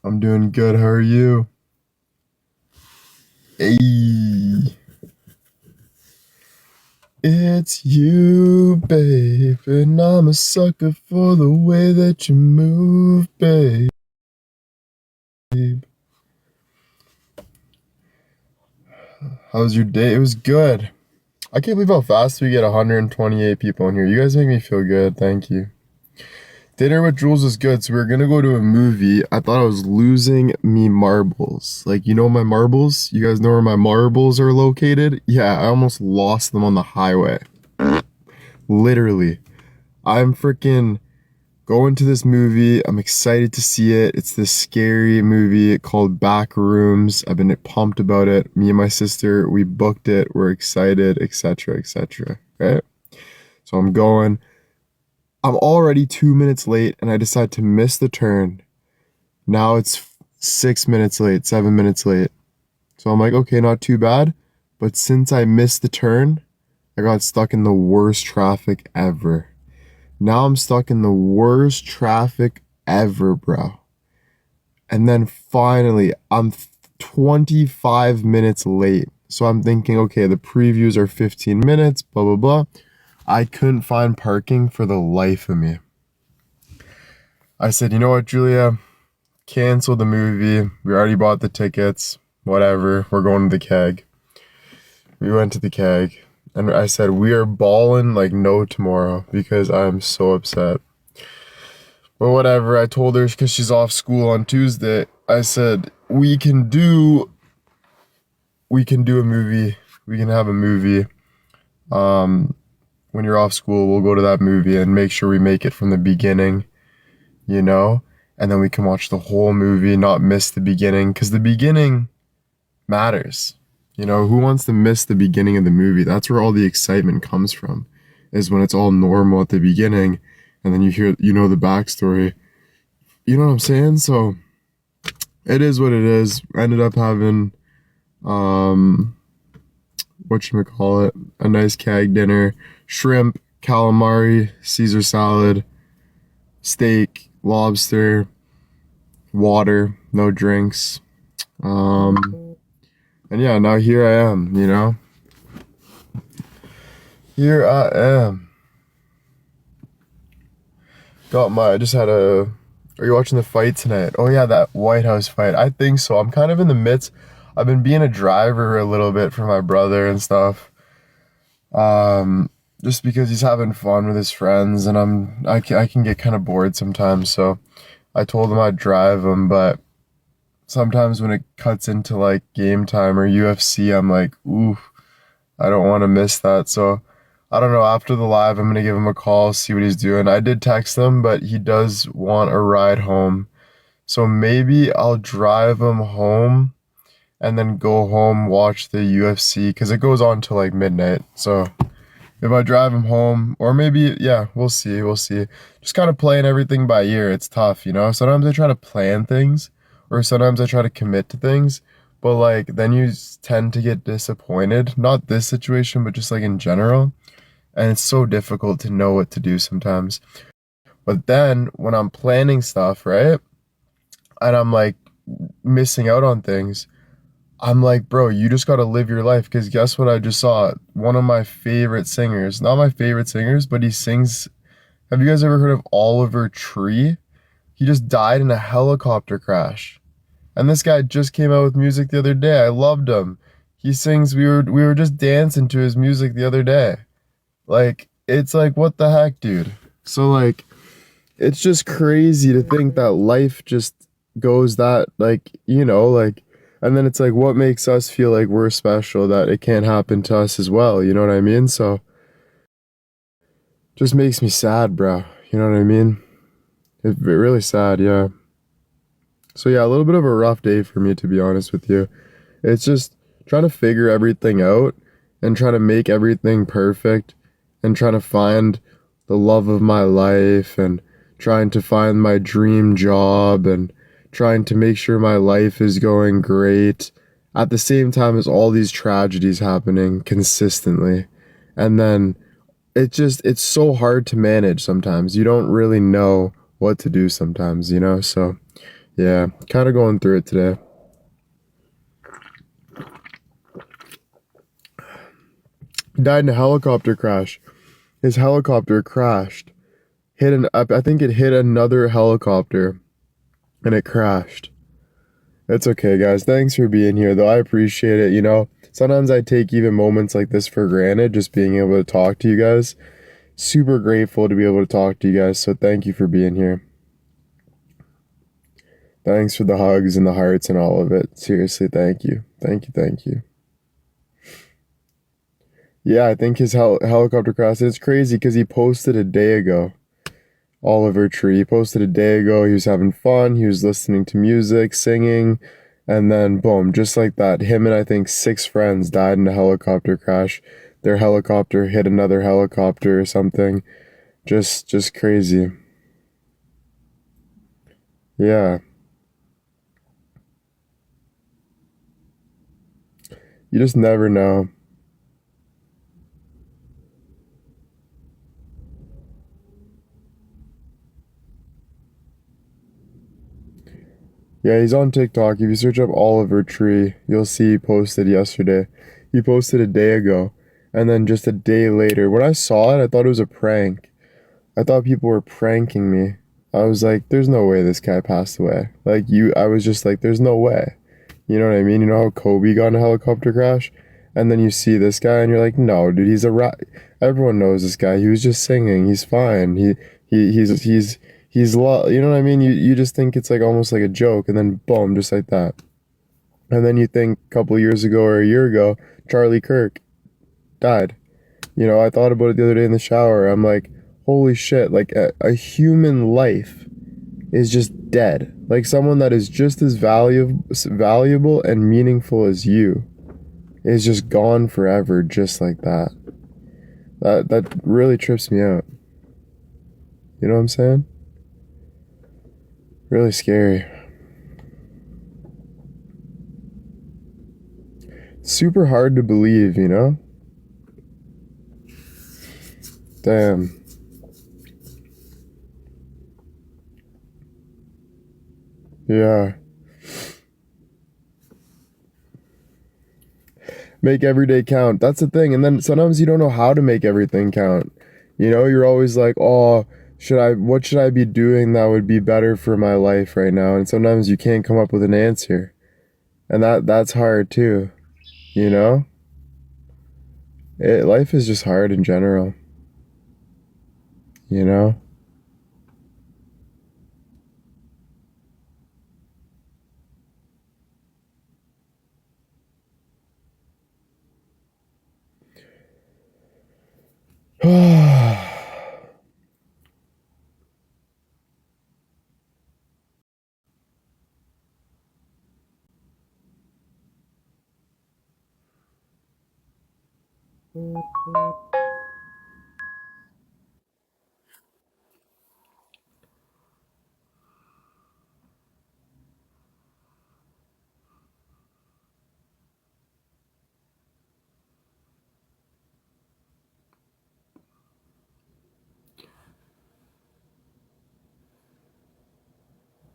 I'm doing good. How are you? Hey, it's you, babe, and I'm a sucker for the way that you move, babe. How was your day? It was good. I can't believe how fast we get 128 people in here. You guys make me feel good. Thank you. Dinner with Jules was good, so we were gonna go to a movie. I thought I was losing me marbles. Like, you know my marbles? You guys know where my marbles are located? Yeah, I almost lost them on the highway. Literally. I'm freaking going to this movie. I'm excited to see it. It's this scary movie called Back Rooms. I've been pumped about it. Me and my sister, we booked it. We're excited, etc., etc. Right? So I'm going. I'm already 2 minutes late and I decide to miss the turn. Now it's 6 minutes late, 7 minutes late. So I'm like, okay, not too bad. But since I missed the turn, I got stuck in the worst traffic ever. Now I'm stuck in the worst traffic ever, bro. And then finally, I'm 25 minutes late. So I'm thinking, okay, the previews are 15 minutes, blah, blah, blah. I couldn't find parking for the life of me. I said, you know what, Julia? Cancel the movie. We already bought the tickets. Whatever. We're going to the keg. We went to the keg. And I said, we are balling like no tomorrow because I'm so upset. But whatever, I told her because she's off school on Tuesday. I said, we can do a movie. We can have a movie. When you're off school, we'll go to that movie and make sure we make it from the beginning, you know? And then we can watch the whole movie, not miss the beginning, because the beginning matters. You know, who wants to miss the beginning of the movie? That's where all the excitement comes from, is when it's all normal at the beginning, and then you know the backstory. You know what I'm saying? So it is what it is. I ended up having, whatchamacallit, a nice keg dinner, shrimp, calamari, Caesar salad, steak, lobster, water, no drinks. And yeah, now here I am, you know? Here I am. I just had a, are you watching the fight tonight? Oh yeah, that White House fight. I think so. I'm kind of in the midst. I've been being a driver a little bit for my brother and stuff. Just because he's having fun with his friends and I can get kind of bored sometimes. So I told him I'd drive him, but sometimes when it cuts into like game time or UFC, I'm like, ooh, I don't want to miss that. So I don't know. After the live, I'm gonna give him a call, see what he's doing. I did text him, but he does want a ride home. So maybe I'll drive him home and then go home, watch the UFC, because it goes on till like midnight. So if I drive him home, or maybe, yeah, we'll see. We'll see. Just kind of playing everything by ear. It's tough, you know? Sometimes I try to plan things, or sometimes I try to commit to things, but like then you tend to get disappointed. Not this situation, but just like in general. And it's so difficult to know what to do sometimes. But then when I'm planning stuff, right? And I'm like missing out on things, I'm like, bro, you just got to live your life. Because guess what I just saw? One of my favorite singers, not my favorite singers, but he sings. Have you guys ever heard of Oliver Tree? He just died in a helicopter crash. And this guy just came out with music the other day. I loved him. He sings, we were just dancing to his music the other day. Like, it's like, what the heck, dude? So, like, it's just crazy to think that life just goes that, like, you know, like, and then it's like, what makes us feel like we're special that it can't happen to us as well? You know what I mean? So, just makes me sad, bro. You know what I mean? It's really sad, yeah. So, yeah, a little bit of a rough day for me, to be honest with you. It's just trying to figure everything out and trying to make everything perfect and trying to find the love of my life and trying to find my dream job and trying to make sure my life is going great at the same time as all these tragedies happening consistently. And then it's so hard to manage sometimes. You don't really know what to do sometimes, you know? So Yeah, kind of going through it today. Died in a helicopter crash. His helicopter crashed. I think it hit another helicopter and it crashed. It's okay, guys. Thanks for being here, though. I appreciate it. You know, sometimes I take even moments like this for granted, just being able to talk to you guys. Super grateful to be able to talk to you guys. So thank you for being here. Thanks for the hugs and the hearts and all of it. Seriously, thank you. Thank you. Thank you. Yeah, I think his helicopter crashed. It's crazy because he posted a day ago. Oliver Tree. He posted a day ago. He was having fun. He was listening to music, singing, and then boom, just like that, him and I think 6 friends died in a helicopter crash. Their helicopter hit another helicopter or something. Just crazy. Yeah. You just never know. Yeah, he's on TikTok. If you search up Oliver Tree, you'll see he posted yesterday. He posted a day ago. And then just a day later, when I saw it, I thought it was a prank. I thought people were pranking me. I was like, there's no way this guy passed away. I was just like, there's no way. You know what I mean? You know how Kobe got in a helicopter crash? And then you see this guy and you're like, no, dude, he's a rat. Everyone knows this guy. He was just singing. He's fine. You know what I mean? You just think it's like almost like a joke and then boom, just like that. And then you think a couple years ago or a year ago, Charlie Kirk died. You know, I thought about it the other day in the shower. I'm like, holy shit, like a human life is just dead. Like someone that is just as valuable and meaningful as you is just gone forever, just like that. That really trips me out. You know what I'm saying? Really scary. Super hard to believe, you know? Damn. Yeah. Make every day count. That's the thing. And then sometimes you don't know how to make everything count. You know, you're always like, oh, what should I be doing that would be better for my life right now? And sometimes you can't come up with an answer. And that's hard too, you know? Life is just hard in general, you know?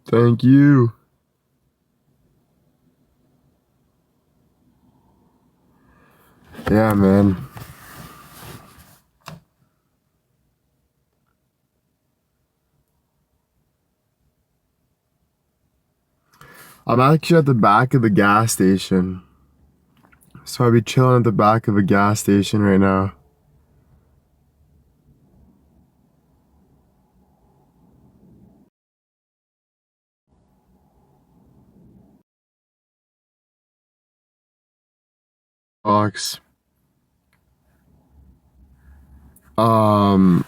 Thank you. Yeah, man. I'm actually at the back of the gas station. So I'll be chilling at the back of a gas station right now. Box. Um,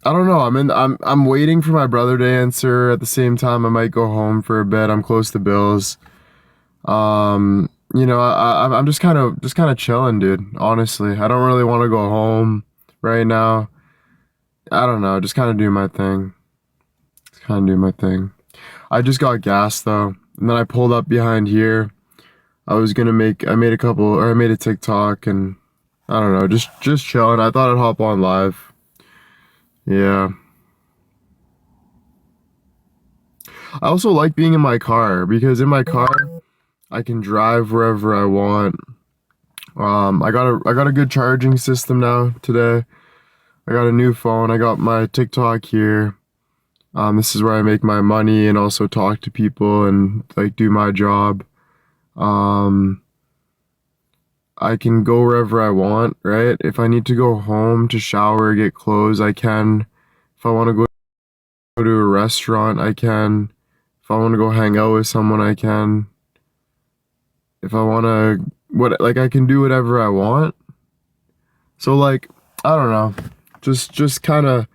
I don't know. I'm waiting for my brother to answer. At the same time, I might go home for a bit. I'm close to bills. You know, I'm just kind of chilling, dude. Honestly, I don't really want to go home right now. I don't know. Just kind of do my thing. Just kind of do my thing. I just got gas though, and then I pulled up behind here. I made a couple, or I made a TikTok, and I don't know, just chilling. I thought I'd hop on live. Yeah. I also like being in my car because in my car I can drive wherever I want. I got a good charging system now today. I got a new phone. I got my TikTok here. This is where I make my money and also talk to people and like do my job. Um, I can go wherever I want, right? If I need to go home to shower, get clothes, I can. If I want to go to a restaurant, I can. If I want to go hang out with someone, I can. If I want to, like, I can do whatever I want. So, like, I don't know. Just kind of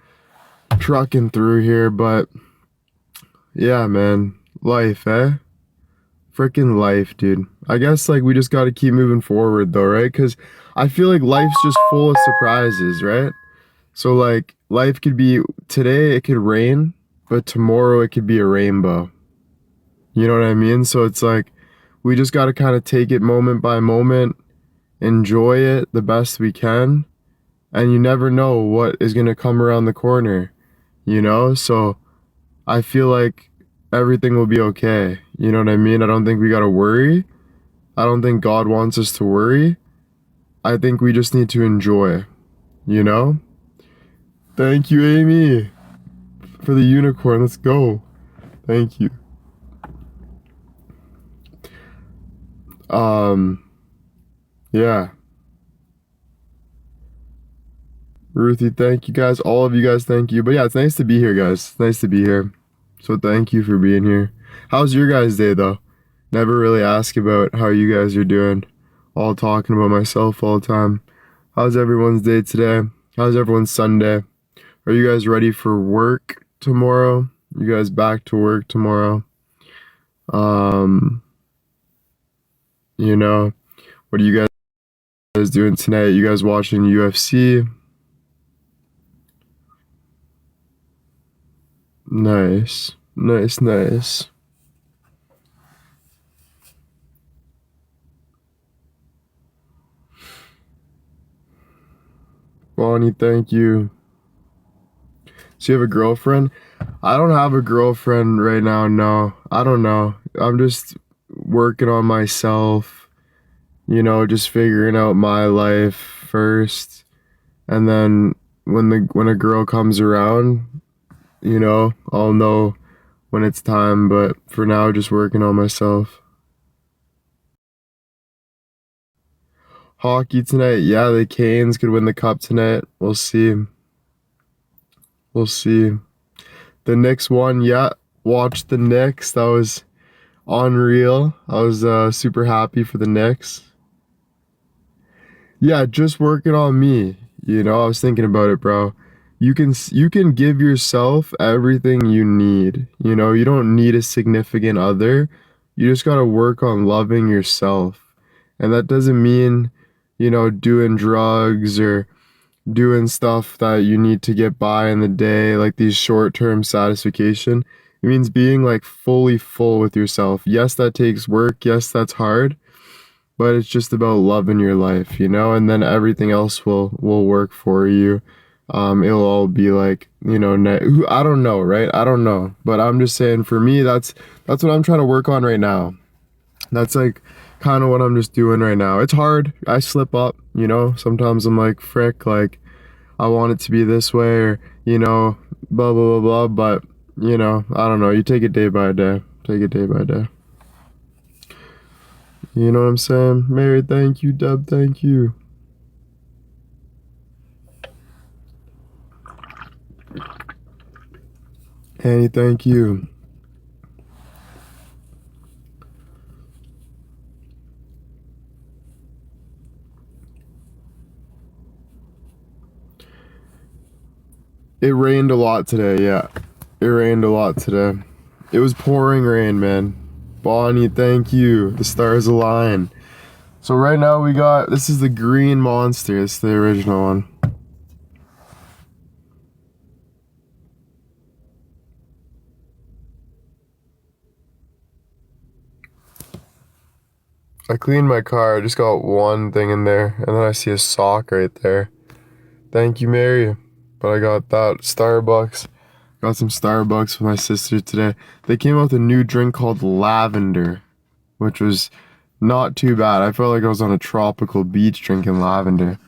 trucking through here, but yeah, man. Life, eh? Freaking life, dude. I guess like we just got to keep moving forward though, right? Cuz I feel like life's just full of surprises, right? So like life could be today it could rain, but tomorrow it could be a rainbow. You know what I mean? So it's like we just got to kind of take it moment by moment, enjoy it the best we can, and you never know what is going to come around the corner, you know? So I feel like everything will be okay. You know what I mean? I don't think we got to worry. I don't think God wants us to worry. I think we just need to enjoy, you know? Thank you, Amy, for the unicorn. Let's go. Thank you. Yeah. Ruthie, thank you guys. All of you guys, thank you. But yeah, it's nice to be here, guys. It's nice to be here. So thank you for being here. How's your guys' day, though? Never really ask about how you guys are doing. All talking about myself all the time. How's everyone's day today? How's everyone's Sunday? Are you guys ready for work tomorrow? You guys back to work tomorrow? Um, you know, what are you guys doing tonight? You guys watching UFC? Nice. Nice, nice. Bonnie, thank you. So you have a girlfriend? I don't have a girlfriend right now, no. I don't know. I'm just working on myself, you know, just figuring out my life first. And then when a girl comes around, you know, I'll know when it's time, but for now just working on myself. Hockey tonight. Yeah, the Canes could win the cup tonight. We'll see. We'll see. The Knicks won. Yeah, watched the Knicks. That was unreal. I was super happy for the Knicks. Yeah, just working on me. You know, I was thinking about it, bro. You can give yourself everything you need. You know, you don't need a significant other. You just got to work on loving yourself. And that doesn't mean, you know, doing drugs or doing stuff that you need to get by in the day, like these short-term satisfaction. It means being like fully full with yourself. Yes, that takes work. Yes, that's hard, but it's just about loving your life, you know, and then everything else will work for you. It'll all be like, you know, I don't know, right? I don't know, but I'm just saying for me, that's what I'm trying to work on right now. That's like kind of what I'm just doing right now. It's hard. I slip up, you know. Sometimes I'm like, frick, like I want it to be this way or, you know, blah blah blah blah, but you know, I don't know. You take it day by day. Take it day by day. You know what I'm saying? Mary, thank you. Deb, thank you. Annie, thank you. It rained a lot today, yeah. It rained a lot today. It was pouring rain, man. Bonnie, thank you. The stars align. So right now we got, this is the green monster. It's the original one. I cleaned my car. I just got one thing in there. And then I see a sock right there. Thank you, Mary. But I got that Starbucks Got some Starbucks with my sister today. They came out with a new drink called lavender, which was not too bad. I felt like I was on a tropical beach drinking lavender.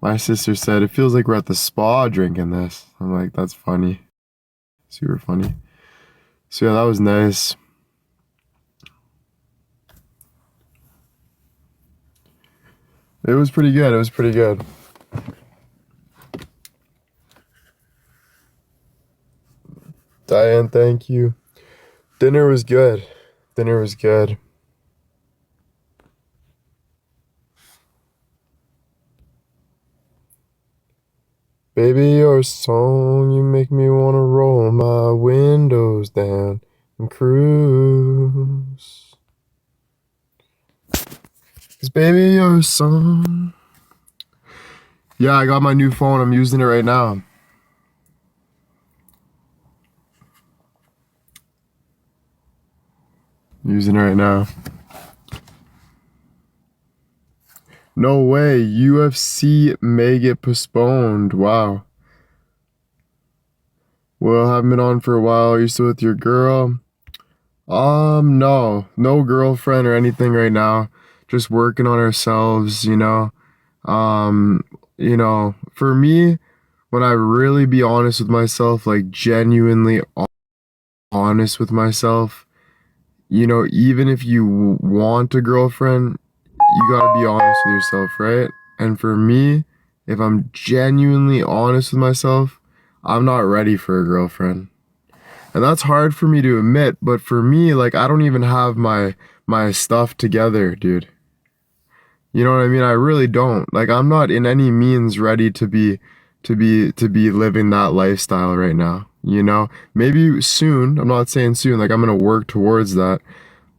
My sister said, it feels like we're at the spa drinking this. I'm like, that's funny. Super funny. So yeah, that was nice. It was pretty good. It was pretty good. Diane, thank you. Dinner was good. Dinner was good. Baby, your song, you make me wanna roll my windows down and cruise. 'Cause baby, your song. Yeah, I got my new phone. I'm using it right now. Using it right now. No way. UFC may get postponed. Wow. Well, haven't been on for a while. Are you still with your girl? No. No girlfriend or anything right now. Just working on ourselves, you know. For me, when I really be honest with myself, like genuinely honest with myself, even if you want a girlfriend, you gotta be honest with yourself, right? And for me, if I'm genuinely honest with myself, I'm not ready for a girlfriend. And that's hard for me to admit, but for me, like I don't even have my stuff together, dude. You know what I mean? I really don't. Like I'm not in any means ready to be living that lifestyle right now. Maybe soon. I'm not saying soon, like I'm gonna work towards that.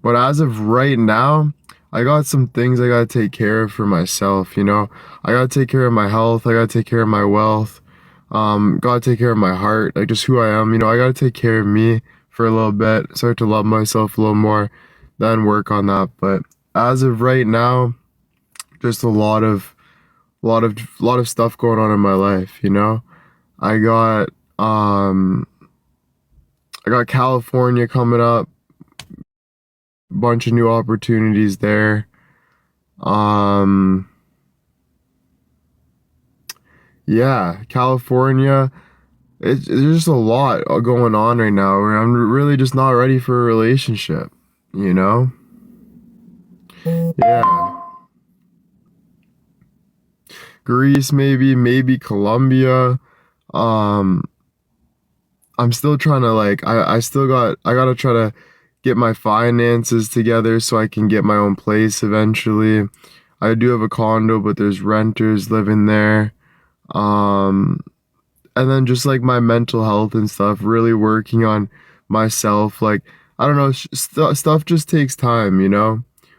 But as of right now, I got some things I gotta take care of for myself, I gotta take care of my health, I gotta take care of my wealth, gotta take care of my heart, like just who I am, I gotta take care of me for a little bit, start to love myself a little more, then work on that. But as of right now, just a lot of stuff going on in my life, I got um I got California coming up, bunch of new opportunities there. Yeah, California. There's just a lot going on right now where I'm really just not ready for a relationship, you know? Yeah. Greece maybe Colombia. Um, I'm still trying to like I gotta try to get my finances together so I can get my own place eventually. I do have a condo, but there's renters living there. Um, and then just like my mental health and stuff, really working on myself. Like, I don't know, stuff just takes time,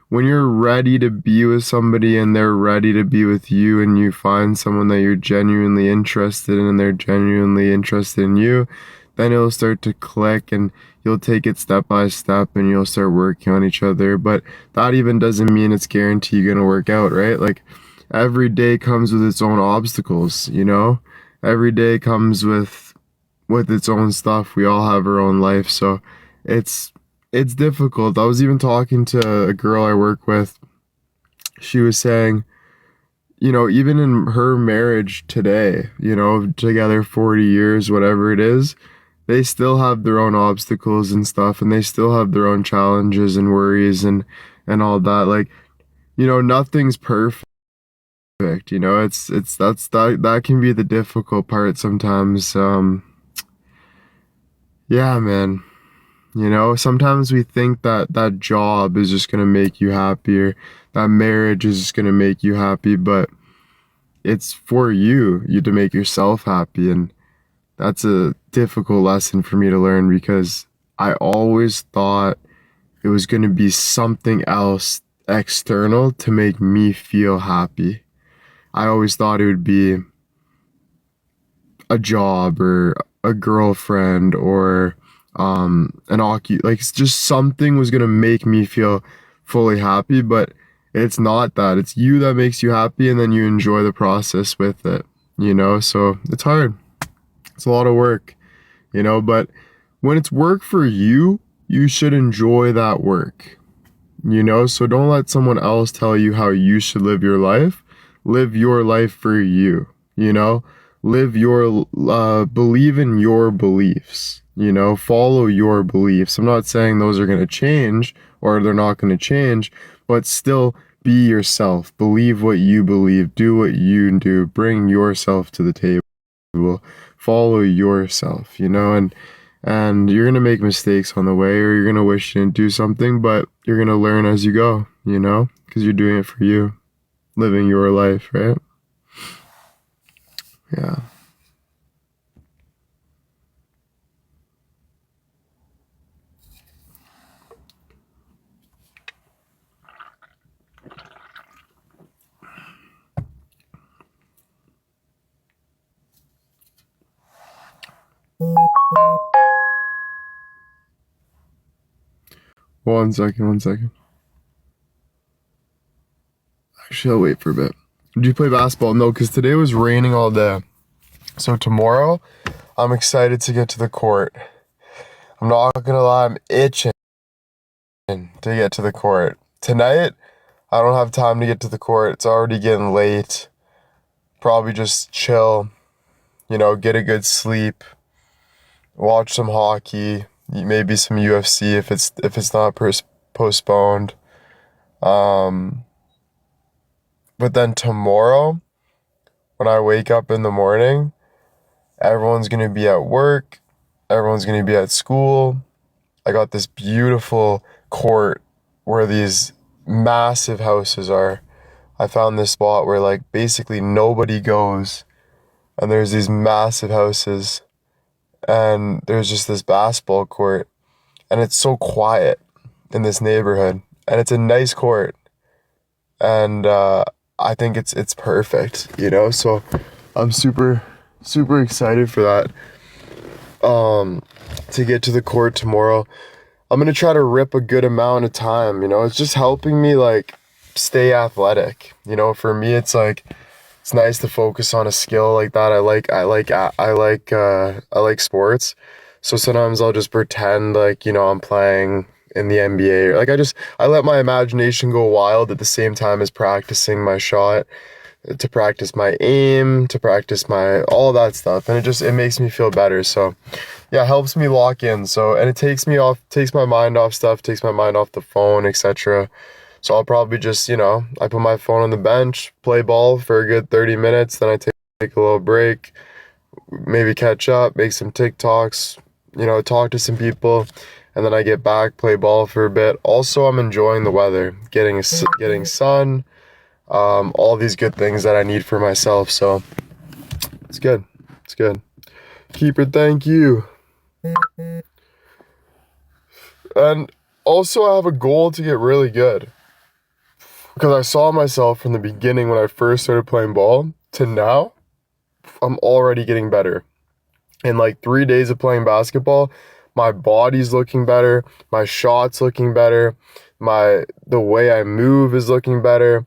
When you're ready to be with somebody and they're ready to be with you, and you find someone that you're genuinely interested in and they're genuinely interested in you, then it'll start to click and you'll take it step by step and you'll start working on each other. But that even doesn't mean it's guaranteed gonna work out, right? Like every day comes with its own obstacles, Every day comes with its own stuff. We all have our own life, so it's it's difficult. I was even talking to a girl I work with. She was saying, even in her marriage today, together 40 years, whatever it is, they still have their own obstacles and stuff, and they still have their own challenges and worries and all that. Like, nothing's perfect. That can be the difficult part sometimes. Yeah, man. Sometimes we think that that job is just gonna make you happier, that marriage is just gonna make you happy, but it's for you to make yourself happy. And that's a difficult lesson for me to learn because I always thought it was gonna be something else external to make me feel happy. I always thought it would be a job or a girlfriend or like it's just something was gonna make me feel fully happy, but it's not that. It's you that makes you happy, and then you enjoy the process with it, so it's hard. It's a lot of work. you know, but when it's work for you, you should enjoy that work, you know, so don't let someone else tell you how you should live your life. Live your life for you, you know, believe in your beliefs, you know, follow your beliefs. I'm not saying those are going to change or they're not going to change, but still be yourself, believe what you believe, do what you do, bring yourself to the table, follow yourself, you know, and you're going to make mistakes on the way, or you're going to wish you didn't do something, but you're going to learn as you go, you know, because you're doing it for you, living your life, right? Yeah. One second. Actually, I'll wait for a bit. Did you play basketball? No, because today was raining all day. So tomorrow, I'm excited to get to the court. I'm not gonna lie, I'm itching to get to the court. Tonight, I don't have time to get to the court. It's already getting late. Probably just chill, you know, get a good sleep, watch some hockey, maybe some UFC if it's not postponed. But then tomorrow, when I wake up in the morning, everyone's gonna be at work, everyone's gonna be at school. I got this beautiful court where these massive houses are. I found this spot where like basically nobody goes, and there's these massive houses, and there's just this basketball court, and it's so quiet in this neighborhood, and it's a nice court, and I think it's perfect, you know. So I'm super excited for that. To get to the court tomorrow. I'm gonna try to rip a good amount of time, you know. It's just helping me like stay athletic. You know, for me it's like it's nice to focus on a skill like that. I like sports. So sometimes I'll just pretend like, you know, I'm playing in the NBA. Like I let my imagination go wild at the same time as practicing my shot, to practice my aim, to practice my all that stuff, and it makes me feel better. So yeah, it helps me lock in. So, and it takes my mind off stuff, takes my mind off the phone, etc. So I'll probably just, you know, I put my phone on the bench, play ball for a good 30 minutes, then I take a little break, maybe catch up, make some TikToks, you know, talk to some people, and then I get back, play ball for a bit. Also, I'm enjoying the weather, getting sun, all these good things that I need for myself. So it's good. It's good. Keeper, thank you. And also, I have a goal to get really good, because I saw myself from the beginning when I first started playing ball to now. I'm already getting better. In like 3 days of playing basketball, my body's looking better, my shot's looking better, the way I move is looking better.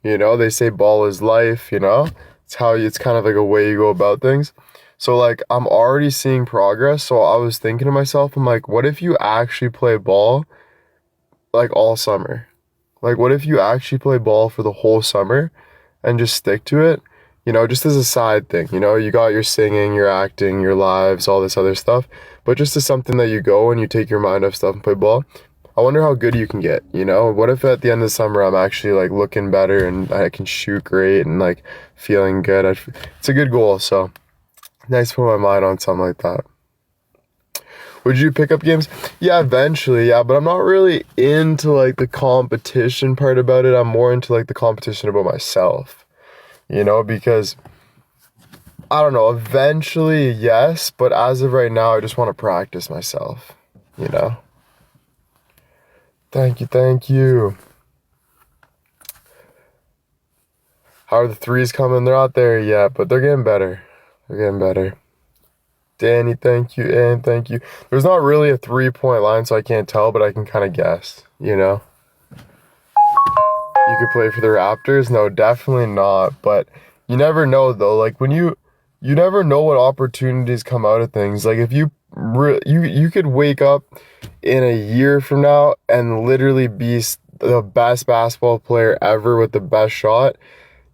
You know, they say ball is life, you know? It's kind of like a way you go about things. So like I'm already seeing progress. So I was thinking to myself, I'm like, what if you actually play ball like all summer? Like what if you actually play ball for the whole summer and just stick to it? You know, just as a side thing, you know, you got your singing, your acting, your lives, all this other stuff, but just as something that you go and you take your mind off stuff and play ball. I wonder how good you can get, you know? What if at the end of the summer I'm actually like looking better and I can shoot great and like feeling good? It's a good goal, so nice to put my mind on something like that. Would you pick up games? Yeah, eventually, yeah, but I'm not really into like the competition part about it. I'm more into like the competition about myself, you know, because I don't know, eventually, yes, but as of right now, I just want to practice myself, you know? Thank you. How are the threes coming? They're not there yet, but they're getting better. They're getting better. Danny, thank you, and thank you. There's not really a 3-point line, so I can't tell, but I can kind of guess, you know? You could play for the Raptors? No, definitely not, but you never know, though. Like, you never know what opportunities come out of things. Like, if you you could wake up in a year from now and literally be the best basketball player ever with the best shot.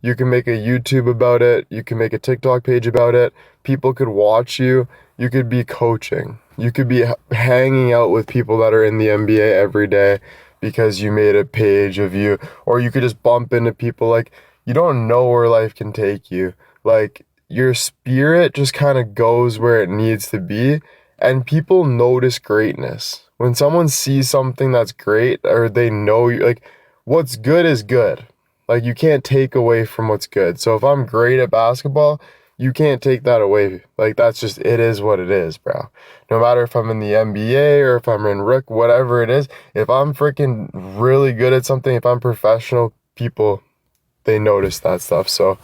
You can make a YouTube about it. You can make a TikTok page about it. People could watch you. You could be coaching. You could be hanging out with people that are in the NBA every day because you made a page of you. Or you could just bump into people. Like, you don't know where life can take you. Like, your spirit just kind of goes where it needs to be. And people notice greatness. When someone sees something that's great, or they know you, like, what's good is good. Like, you can't take away from what's good. So if I'm great at basketball, you can't take that away. Like, that's just, it is what it is, bro. No matter if I'm in the NBA or if I'm in Rook, whatever it is, if I'm freaking really good at something, if I'm professional, people, they notice that stuff. So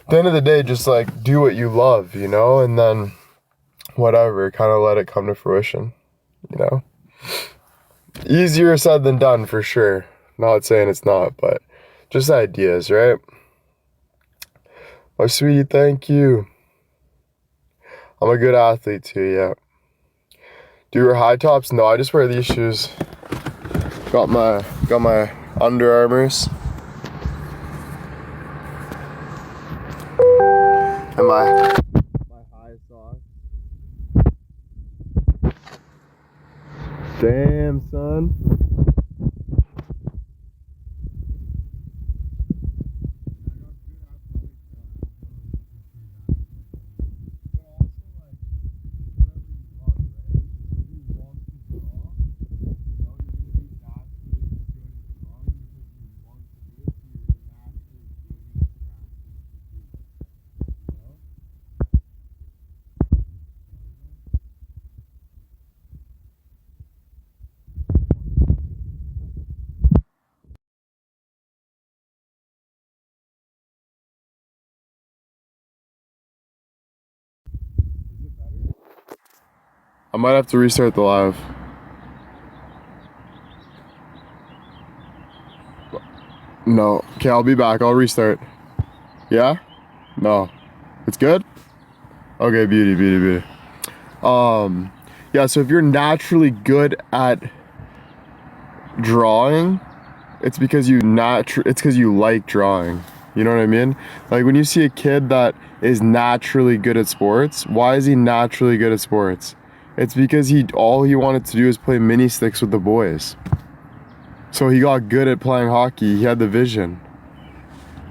at the end of the day, just like do what you love, you know, and then whatever, kind of let it come to fruition, you know. Easier said than done for sure. Not saying it's not, but just ideas, right? My sweetie, thank you. I'm a good athlete too, yeah. Do you wear high tops? No, I just wear these shoes. Got my Under Armours. And my high socks. Damn, son. I might have to restart the live. No. Okay, I'll be back. I'll restart. Yeah? No. It's good? Okay, beauty. Yeah, so if you're naturally good at drawing, it's because you like drawing. You know what I mean? Like when you see a kid that is naturally good at sports, why is he naturally good at sports? It's because all he wanted to do is play mini sticks with the boys. So he got good at playing hockey. He had the vision.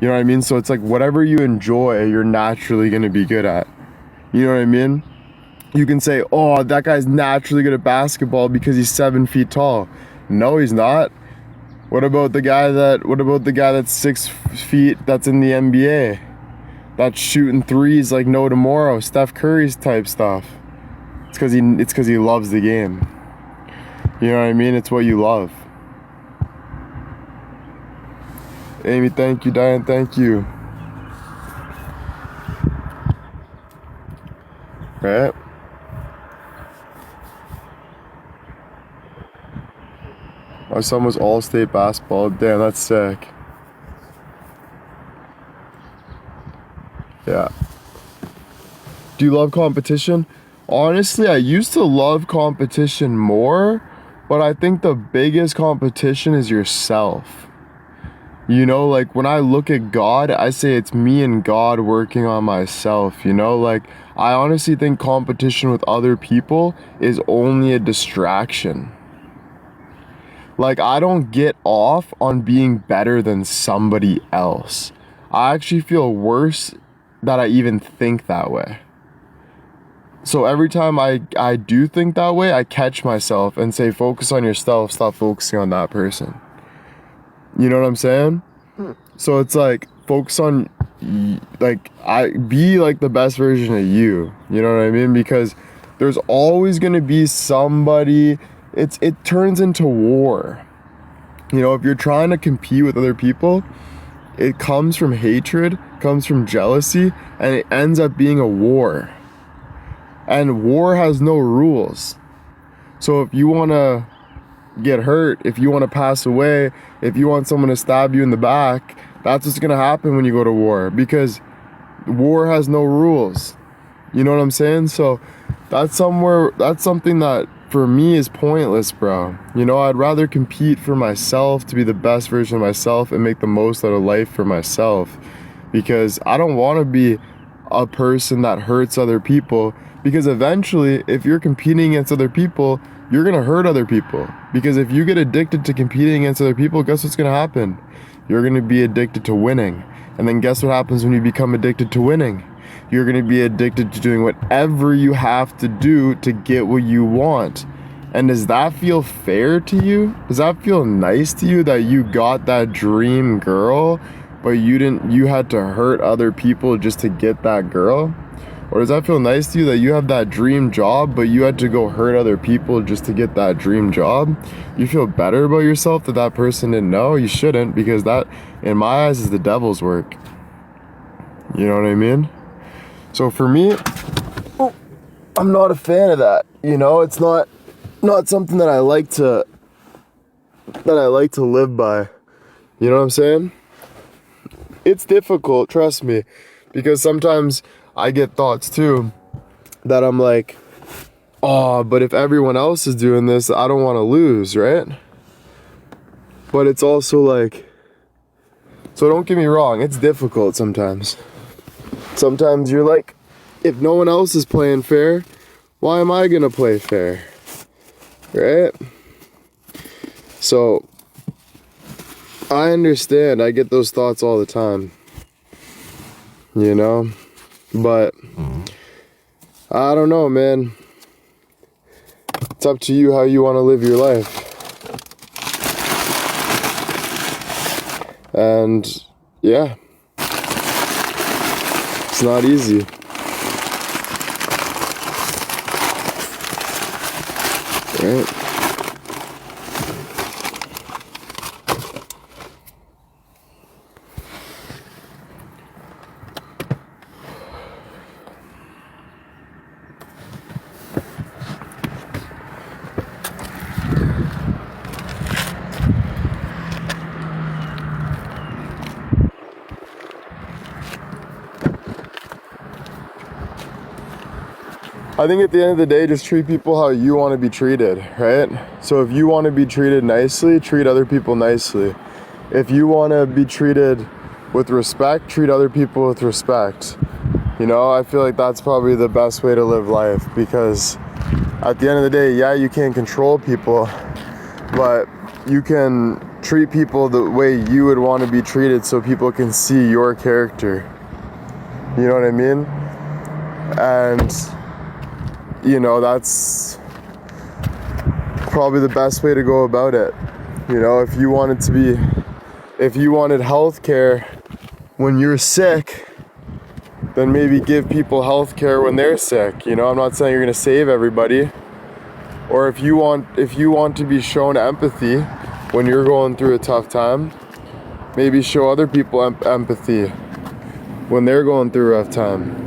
You know what I mean? So it's like whatever you enjoy, you're naturally going to be good at. You know what I mean? You can say, oh, that guy's naturally good at basketball because he's 7 feet tall. No, he's not. What about the guy that's 6 feet that's in the NBA? That's shooting threes like no tomorrow, Steph Curry's type stuff. It's because he loves the game. You know what I mean? It's what you love. Amy, thank you. Diane, thank you. Right? My son was all-state basketball. Damn, that's sick. Yeah. Do you love competition? Honestly, I used to love competition more, but I think the biggest competition is yourself. You know, like when I look at God, I say it's me and God working on myself, you know? Like, I honestly think competition with other people is only a distraction. Like, I don't get off on being better than somebody else. I actually feel worse that I even think that way. So every time I do think that way, I catch myself and say, focus on yourself, stop focusing on that person. You know what I'm saying? So it's like, focus on, be like the best version of you. You know what I mean? Because there's always going to be somebody, it turns into war. You know, if you're trying to compete with other people, it comes from hatred, comes from jealousy, and it ends up being a war. And war has no rules. So if you want to get hurt, if you want to pass away, if you want someone to stab you in the back, that's what's going to happen when you go to war, because war has no rules. You know what I'm saying? So that's something that for me is pointless, bro. You know, I'd rather compete for myself to be the best version of myself and make the most out of life for myself, because I don't want to be a person that hurts other people, because eventually if you're competing against other people, you're going to hurt other people. Because if you get addicted to competing against other people, guess what's going to happen? You're going to be addicted to winning. And then guess what happens when you become addicted to winning? You're going to be addicted to doing whatever you have to do to get what you want. And does that feel fair to you? Does that feel nice to you that you got that dream girl, but you had to hurt other people just to get that girl? Or does that feel nice to you that you have that dream job, but you had to go hurt other people just to get that dream job? You feel better about yourself that that person didn't know? You shouldn't, because that, in my eyes, is the devil's work. You know what I mean? So for me, I'm not a fan of that. You know, it's not something that I like to live by. You know what I'm saying? It's difficult, trust me, because sometimes I get thoughts too that I'm like, oh, but if everyone else is doing this, I don't want to lose, right? But it's also like, so don't get me wrong, it's difficult sometimes. Sometimes you're like, if no one else is playing fair, why am I gonna play fair? Right? So, I understand, I get those thoughts all the time. You know? But, I don't know, man. It's up to you how you want to live your life. And, yeah. It's not easy. Right? I think at the end of the day, just treat people how you want to be treated, right? So if you want to be treated nicely, treat other people nicely. If you want to be treated with respect, treat other people with respect. You know, I feel like that's probably the best way to live life, because at the end of the day, yeah, you can't control people, but you can treat people the way you would want to be treated so people can see your character. You know what I mean? And you know, that's probably the best way to go about it. You know, if you wanted healthcare when you're sick, then maybe give people healthcare when they're sick. You know, I'm not saying you're gonna save everybody. Or if you want to be shown empathy when you're going through a tough time, maybe show other people empathy when they're going through a rough time.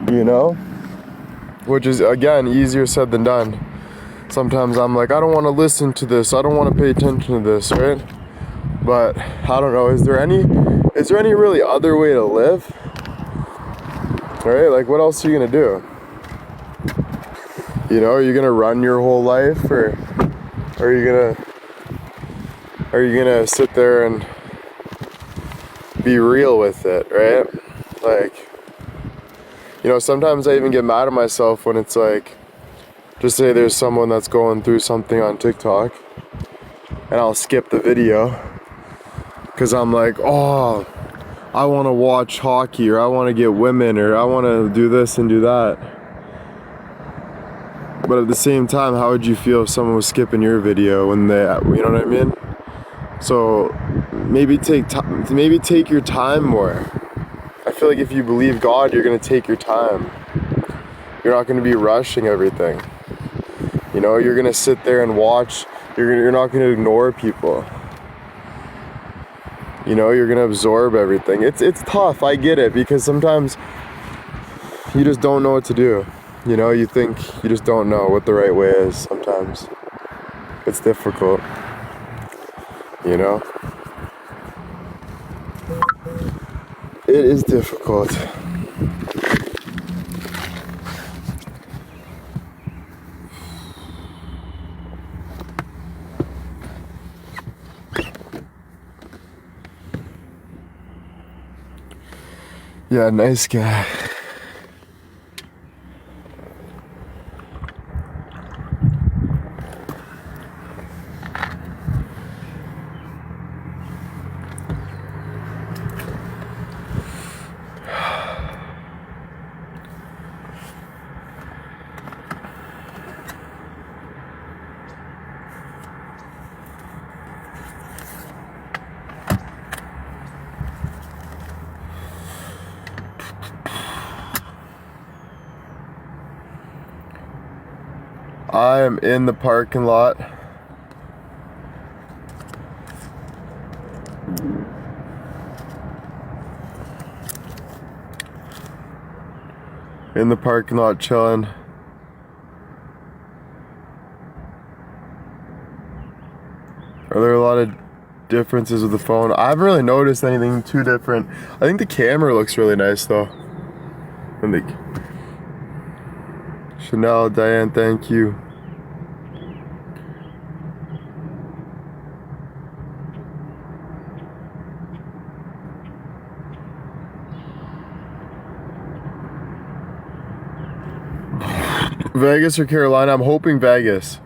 You know? Which is, again, easier said than done. Sometimes I'm like, I don't want to listen to this. I don't want to pay attention to this, right? But I don't know. Is there any really other way to live? Right? Like, what else are you gonna do? You know, are you gonna run your whole life, or are you gonna sit there and be real with it, right? Like, you know, sometimes I even get mad at myself when it's like, just say there's someone that's going through something on TikTok, and I'll skip the video because I'm like, oh, I want to watch hockey, or I want to get women, or I want to do this and do that. But at the same time, how would you feel if someone was skipping your video when they, you know what I mean? So maybe take your time more. I feel like if you believe God, you're going to take your time. You're not going to be rushing everything. You know, you're going to sit there and watch. You're not going to ignore people. You know, you're going to absorb everything. It's tough, I get it, because sometimes you just don't know what to do. You know, you think you just don't know what the right way is sometimes. It's difficult. You know? It is difficult. Yeah, nice guy. I am in the parking lot. In the parking lot chilling. Are there a lot of differences with the phone? I haven't really noticed anything too different. I think the camera looks really nice though. And the Chanel, Diane, thank you. Vegas or Carolina? I'm hoping Vegas.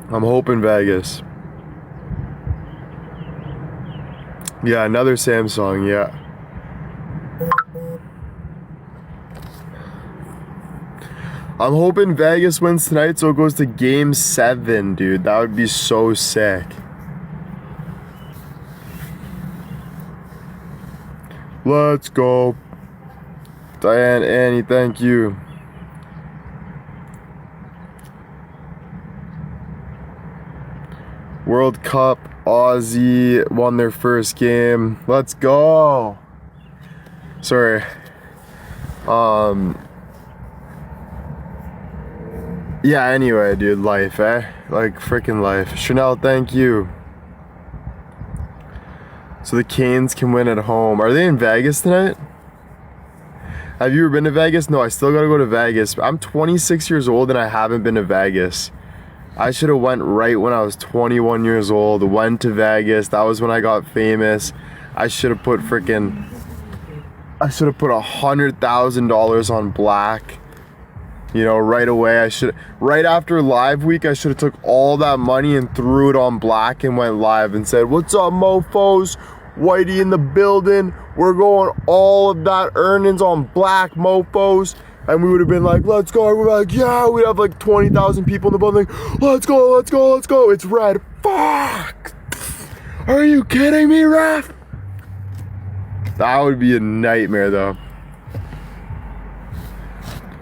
I'm hoping Vegas. Yeah, another Samsung, yeah. I'm hoping Vegas wins tonight so it goes to game 7, dude. That would be so sick. Let's go. Diane, Annie, thank you. World Cup, Aussie won their first game. Let's go. Sorry. Yeah, anyway, dude, life, eh? Like, freaking life. Chanel, thank you. So the Canes can win at home. Are they in Vegas tonight? Have you ever been to Vegas? No, I still gotta go to Vegas. I'm 26 years old and I haven't been to Vegas. I should have went right when I was 21 years old, went to Vegas. That was when I got famous. I should have put $100,000 on black. You know, right away. Right after live week, I should have took all that money and threw it on black and went live and said, "What's up, mofos? Whitey in the building. We're going all of that earnings on black, mofos." And we would have been like, "Let's go." We're like, "Yeah." We'd have like 20,000 people in the building. "Let's go, let's go, let's go." It's red. Fuck. Are you kidding me, ref? That would be a nightmare though.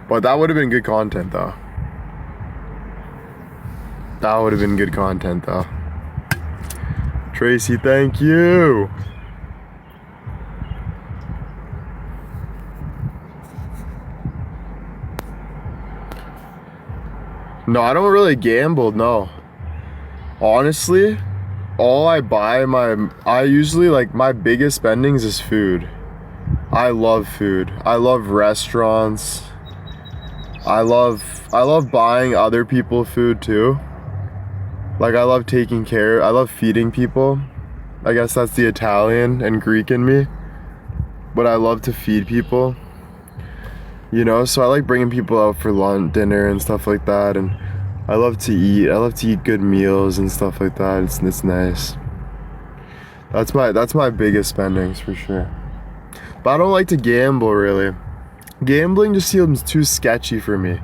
But that would have been good content though. That would have been good content though. Tracy, thank you. No, I don't really gamble, no. Honestly, all I buy, I usually, like, my biggest spendings is food. I love food. I love restaurants. I love buying other people food too. Like, I love feeding people. I guess that's the Italian and Greek in me. But I love to feed people. You know, so I like bringing people out for lunch, dinner and stuff like that, and I love to eat good meals and stuff like that. It's nice. That's my biggest spendings for sure. But I don't like to gamble really. Gambling just seems too sketchy for me.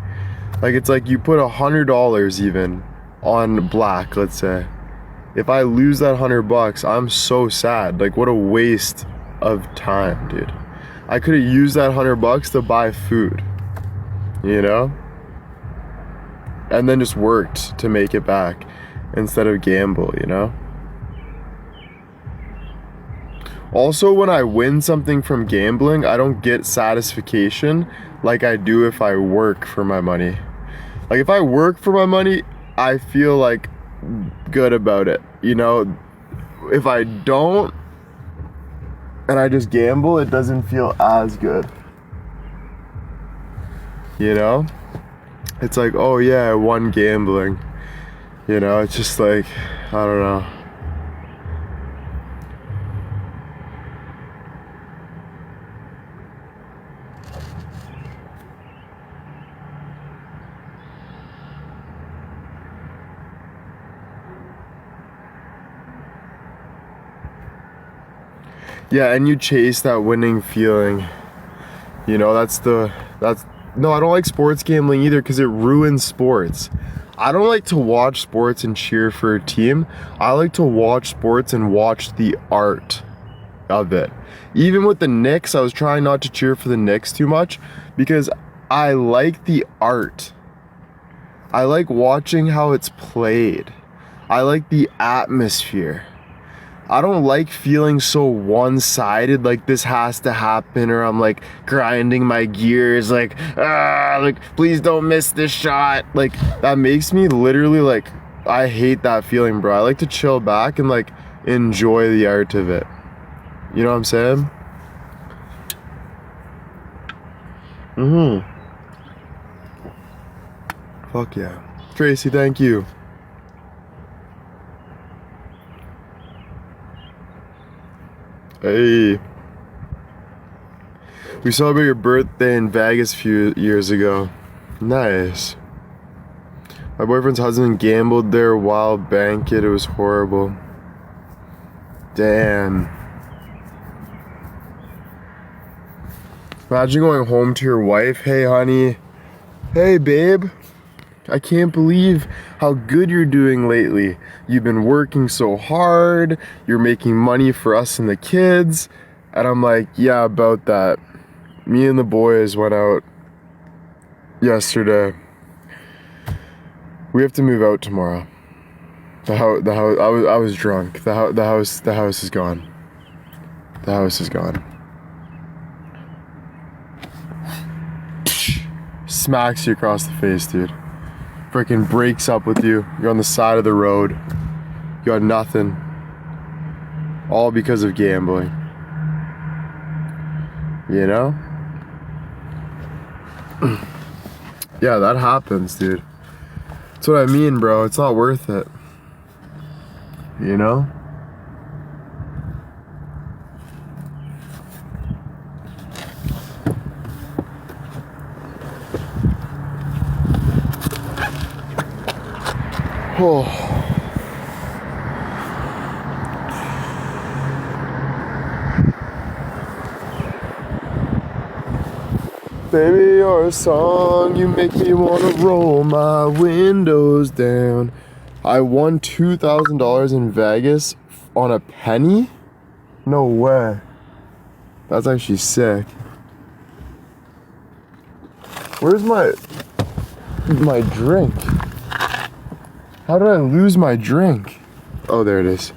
Like, it's like you put $100 even on black, let's say. If I lose that $100, I'm so sad. Like, what a waste of time, dude. I could have used that $100 to buy food, you know? And then just worked to make it back instead of gamble, you know? Also, when I win something from gambling, I don't get satisfaction like I do if I work for my money. Like, if I work for my money, I feel like good about it, you know? If I don't, and I just gamble, it doesn't feel as good. You know? It's like, oh yeah, I won gambling. You know, it's just like, I don't know. Yeah, and you chase that winning feeling. You know, no, I don't like sports gambling either because it ruins sports. I don't like to watch sports and cheer for a team. I like to watch sports and watch the art of it. Even with the Knicks, I was trying not to cheer for the Knicks too much because I like the art. I like watching how it's played. I like the atmosphere. I don't like feeling so one-sided, like this has to happen, or I'm like grinding my gears, like please don't miss this shot. Like that makes me literally like, I hate that feeling, bro. I like to chill back and like enjoy the art of it. You know what I'm saying? Fuck yeah. Tracy, thank you. Hey. We celebrated your birthday in Vegas a few years ago. Nice. My boyfriend's husband gambled there while banquet. It was horrible. Damn. Imagine going home to your wife. Hey, honey. Hey, babe. I can't believe how good you're doing lately. You've been working so hard. You're making money for us and the kids. And I'm like, yeah, about that. Me and the boys went out yesterday. We have to move out tomorrow. The house. I was drunk. The house is gone. The house is gone. Smacks you across the face, dude. Freaking breaks up with you. You're on the side of the road. You got nothing. All because of gambling. You know? Yeah, that happens, dude. That's what I mean, bro. It's not worth it. You know? Oh. Baby, you're a song. You make me wanna roll my windows down. I won $2,000 in Vegas on a penny? No way. That's actually sick. Where's my drink? How did I lose my drink? Oh, there it is.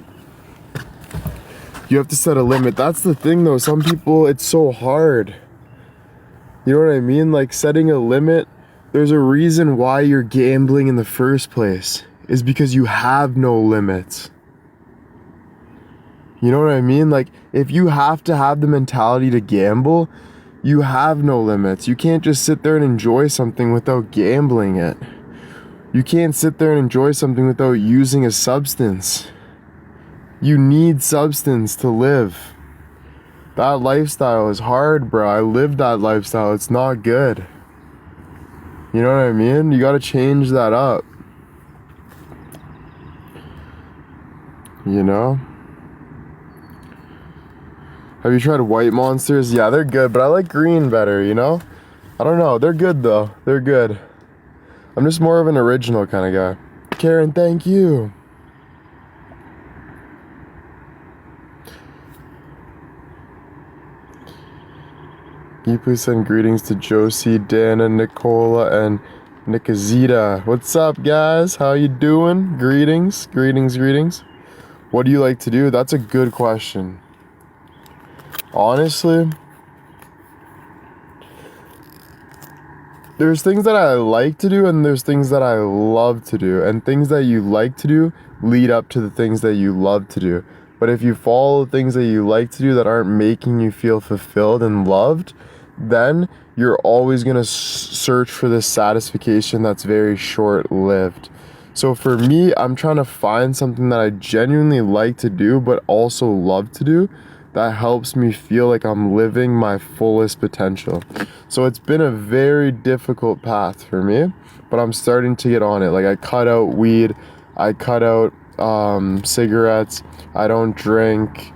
You have to set a limit. That's the thing though. Some people, it's so hard. You know what I mean? Like setting a limit, there's a reason why you're gambling in the first place. Is because you have no limits. You know what I mean? Like if you have to have the mentality to gamble, you have no limits. You can't just sit there and enjoy something without gambling it. You can't sit there and enjoy something without using a substance. You need substance to live. That lifestyle is hard, bro. I lived that lifestyle. It's not good. You know what I mean? You gotta change that up. You know? Have you tried white monsters? Yeah, they're good, but I like green better, you know? I don't know. They're good, though. They're good. I'm just more of an original kind of guy. Karen, thank you. Can you please send greetings to Josie, Dana, Nicola, and Nikazita? What's up, guys? How you doing? Greetings, greetings, greetings. What do you like to do? That's a good question. Honestly, there's things that I like to do and there's things that I love to do. And things that you like to do lead up to the things that you love to do. But if you follow the things that you like to do that aren't making you feel fulfilled and loved, then you're always going to search for this satisfaction that's very short-lived. So for me, I'm trying to find something that I genuinely like to do but also love to do that helps me feel like I'm living my fullest potential. So it's been a very difficult path for me, but I'm starting to get on it. Like I cut out weed, I cut out cigarettes, I don't drink,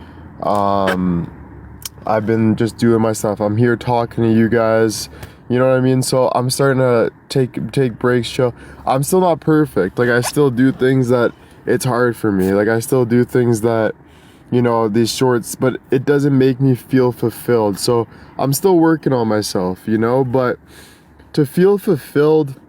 I've been just doing my stuff. I'm here talking to you guys. You know what I mean? So I'm starting to take breaks, chill. I'm still not perfect. Like, I still do things that it's hard for me. Like, I still do things that, you know, these shorts, but it doesn't make me feel fulfilled. So I'm still working on myself, you know, but to feel fulfilled,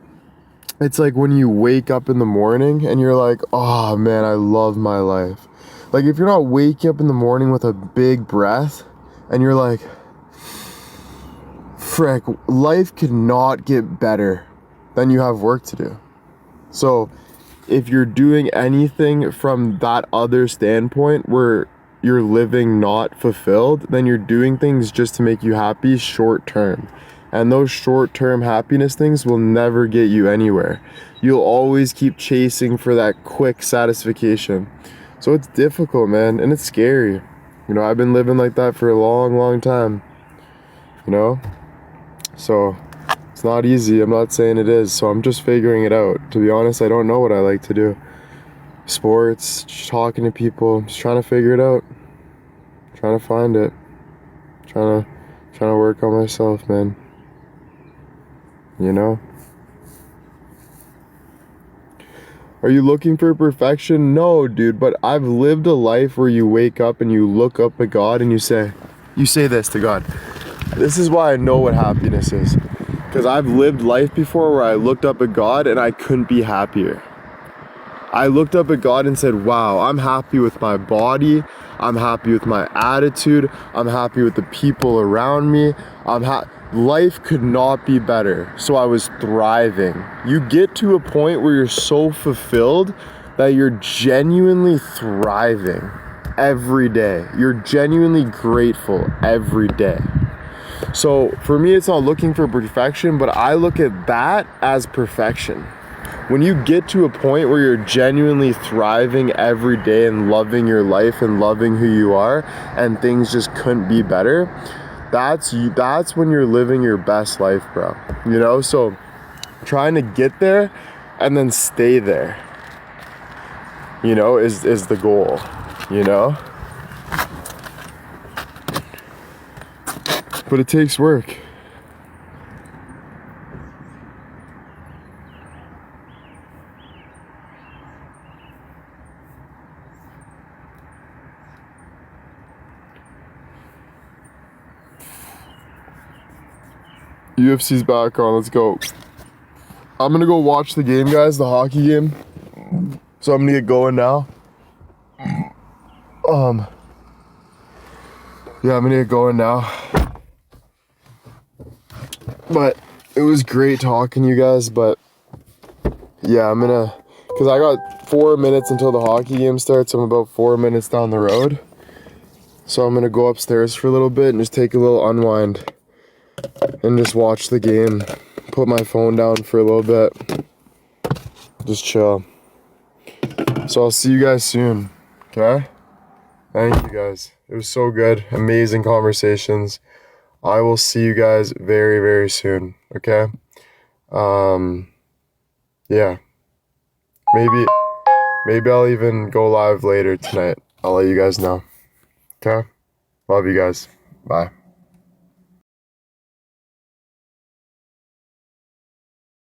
it's like when you wake up in the morning and you're like, oh man, I love my life. Like, if you're not waking up in the morning with a big breath and you're like, frick, life could not get better, then you have work to do. So if you're doing anything from that other standpoint where you're living not fulfilled, then you're doing things just to make you happy short term. And those short-term happiness things will never get you anywhere. You'll always keep chasing for that quick satisfaction. So it's difficult, man, and it's scary. You know, I've been living like that for a long, long time. You know? So it's not easy. I'm not saying it is. So I'm just figuring it out. To be honest, I don't know what I like to do. Sports, just talking to people, just trying to figure it out. Trying to find it. Trying to work on myself, man. You know? Are you looking for perfection? No, dude, but I've lived a life where you wake up and you look up at God and you say this to God. This is why I know what happiness is. Because I've lived life before where I looked up at God and I couldn't be happier. I looked up at God and said, wow, I'm happy with my body. I'm happy with my attitude. I'm happy with the people around me. Life could not be better. So I was thriving. You get to a point where you're so fulfilled that you're genuinely thriving every day. You're genuinely grateful every day. So for me, it's not looking for perfection, but I look at that as perfection. When you get to a point where you're genuinely thriving every day and loving your life and loving who you are, and things just couldn't be better, that's when you're living your best life, bro. You know, so trying to get there and then stay there, you know, is the goal, you know? But it takes work. UFC's back on, let's go. I'm gonna go watch the game, guys, the hockey game. So I'm gonna get going now. Yeah, I'm gonna get going now. But it was great talking to you guys, but yeah, because I got 4 minutes until the hockey game starts. I'm about 4 minutes down the road. So I'm gonna go upstairs for a little bit and just take a little unwind and just watch the game. Put my phone down for a little bit. Just chill. So I'll see you guys soon, okay? Thank you guys. It was so good. Amazing conversations. I will see you guys very, very soon, okay? Yeah. Maybe I'll even go live later tonight. I'll let you guys know. Okay? Love you guys. Bye.